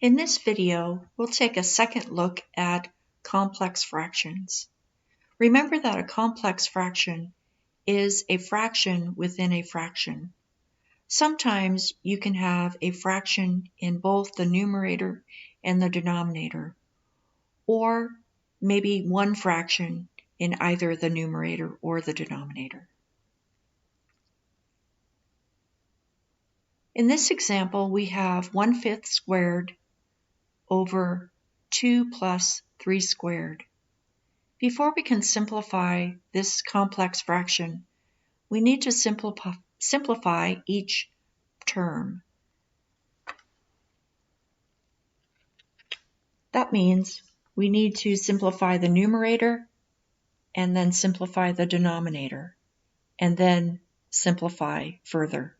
In this video, we'll take a second look at complex fractions. Remember that a complex fraction is a fraction within a fraction. Sometimes you can have a fraction in both the numerator and the denominator, or maybe one fraction in either the numerator or the denominator. In this example, we have 1/5 squared over 2 plus 3 squared. Before we can simplify this complex fraction, we need to simplify each term. That means we need to simplify the numerator and then simplify the denominator and then simplify further.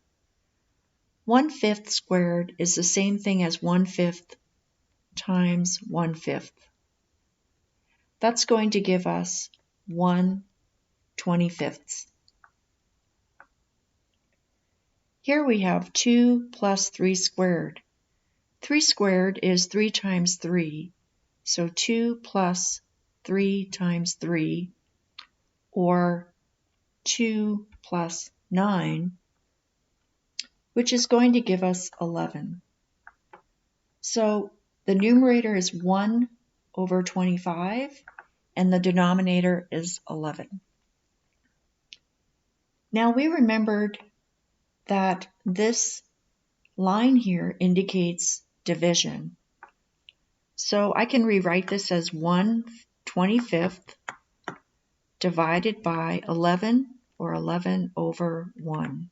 1/5 squared is the same thing as 1/5 times 1/5. That's going to give us 1/25. Here we have 2 plus 3 squared. 3 squared is 3 times 3, so 2 plus 3 times 3, or 2 plus 9, which is going to give us 11. So the numerator is 1 over 25, and the denominator is 11. Now we remembered that this line here indicates division. So I can rewrite this as 1/25 divided by 11, or 11 over 1.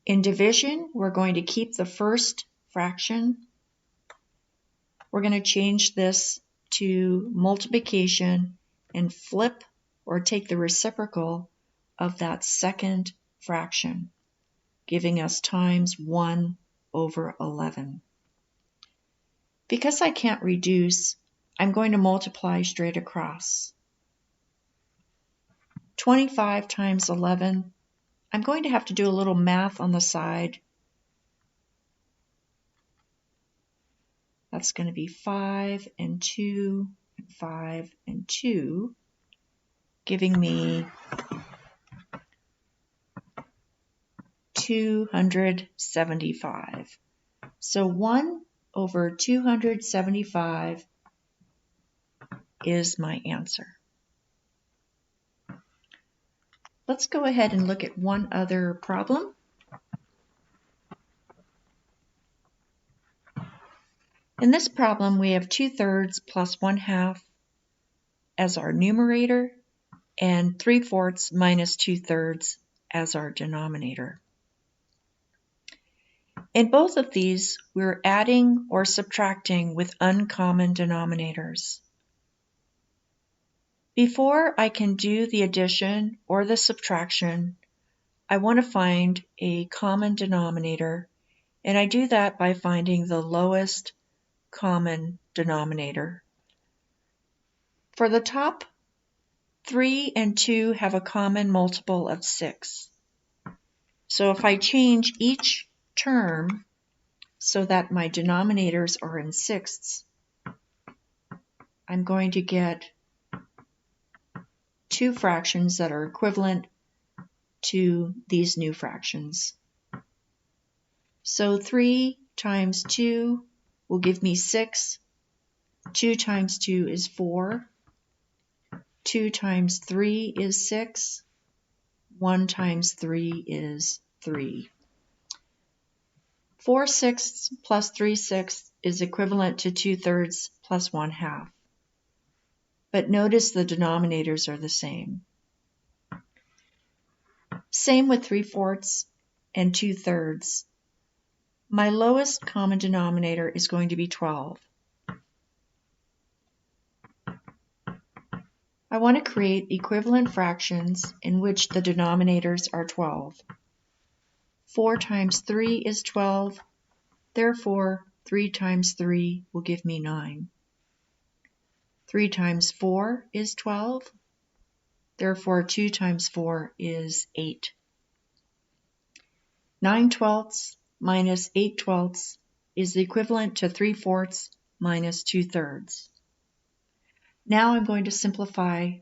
In division, we're going to keep the first fraction. We're going to change this to multiplication and flip or take the reciprocal of that second fraction, giving us times 1 over 11. Because I can't reduce, I'm going to multiply straight across. 25 times 11, I'm going to have to do a little math on the side. That's going to be 5 and 2 and 5 and 2, giving me 275. So 1 over 275 is my answer. Let's go ahead and look at one other problem. In this problem, we have 2/3 plus 1/2 as our numerator and 3/4 minus 2/3 as our denominator. In both of these, we're adding or subtracting with uncommon denominators. Before I can do the addition or the subtraction, I want to find a common denominator, and I do that by finding the lowest common denominator. For the top, 3 and 2 have a common multiple of 6. So if I change each term so that my denominators are in sixths, I'm going to get two fractions that are equivalent to these new fractions. So 3 times 2 will give me 6. 2 times 2 is 4. 2 times 3 is 6. 1 times 3 is 3. 4/6 plus 3/6 is equivalent to 2/3 plus 1/2. But notice the denominators are the same. Same with 3/4 and 2/3. My lowest common denominator is going to be 12. I want to create equivalent fractions in which the denominators are 12. 4 times 3 is 12, therefore 3 times 3 will give me 9. 3 times 4 is 12, therefore 2 times 4 is 8. 9/12 minus 8/12 is the equivalent to 3/4 minus 2/3. Now I'm going to simplify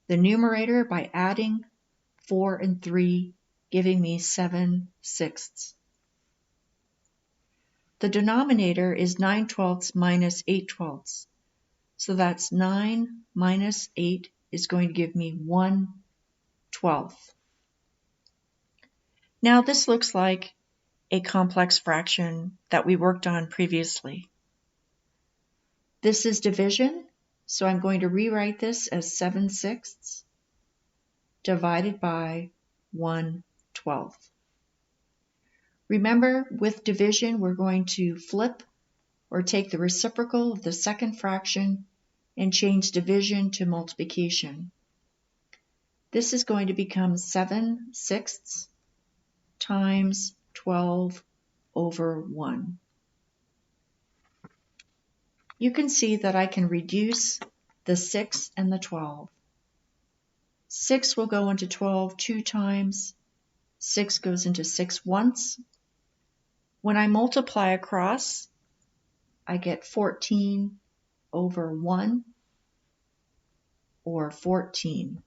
the numerator by adding 4 and 3, giving me 7/6. The denominator is 9/12 minus 8/12. So that's 9 minus 8 is going to give me 1/12. Now this looks like a complex fraction that we worked on previously. This is division, so I'm going to rewrite this as 7/6 divided by 1/12. Remember, with division, we're going to flip or take the reciprocal of the second fraction and change division to multiplication. This is going to become 7/6 times 12 over 1. You can see that I can reduce the 6 and the 12. 6 will go into 12 2 times. 6 goes into 6 once. When I multiply across, I get 14 over 1, or 14.